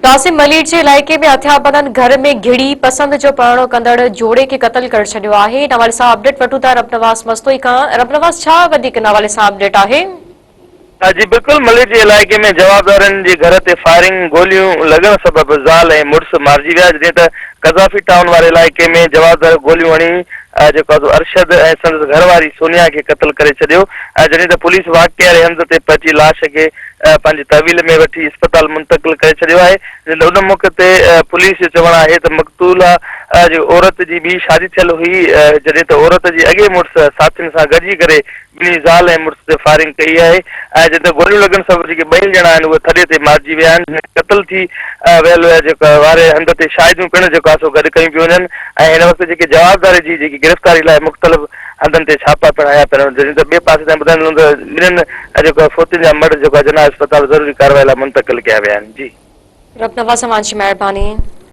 कासिम मलीर के इलाके में हथियारबंदन घर में घिड़ी पसंद जो परणो क़ंदड़ जोड़े के कत्ल कर छॾियो आहे। इन हवाले सां अपडेट वठूं था रबनवास मस्तोई खां। रबनवास, छा वधीक इन हवाले सां अपडेट आहे? जी बिल्कुल, मलिर के इलाके में जवाबदारन के घर से फायरिंग गोलियों लगन सबब ज़ाल ए मुड़स मारिजी विया। जीअं त कज़ाफी टाउन वाले इलाके में जवाबदार गोलियों हणी अरशद ए संदसि घरवारी सोनिया के कत्ल करे छॾियो। जॾहिं त पुलिस वाक़िए वारे हंध ते पहुची लाश के पंहिंजी तहवील में वठी अस्पताल मुंतकिल करे छॾियो आहे। उन मौक़े ते पुलिस जो चवणु आहे त मक़तूला जो औरत जी ॿी शादी थियल हुई, जॾहिं त औरत जी अॻे मुड़ुस साथियुनि सां गॾिजी करे ॿिन्ही ज़ाल ऐं मुड़ुस ते फायरिंग कई आहे। जॾहिं त गोलियूं लॻण सबब जेके ॿई ॼणा आहिनि उहे थॾे ते मारिजी विया आहिनि। क़त्ल थी वियल जेका वारे हंध ते शाहिदियूं पिणु जेको आहे सो गॾु कयूं पियूं वञनि ऐं हिन वक़्तु जेके जवाबदारी जी जेकी गिरफ़्तारी लाइ मुख़्तलिफ़ हंधनि ते छापा पिणु हया पिया आहिनि। जॾहिं त ॿिए पासे ताईं ॿुधाईंदो त ॿिन्हिनि जेको फोतियुनि जा मर्द जेको आहे जना अस्पताल ज़रूरी कार्रवाई लाइ मुंतकिल कया विया आहिनि। जी रबनवास, तमाम महिरबानी।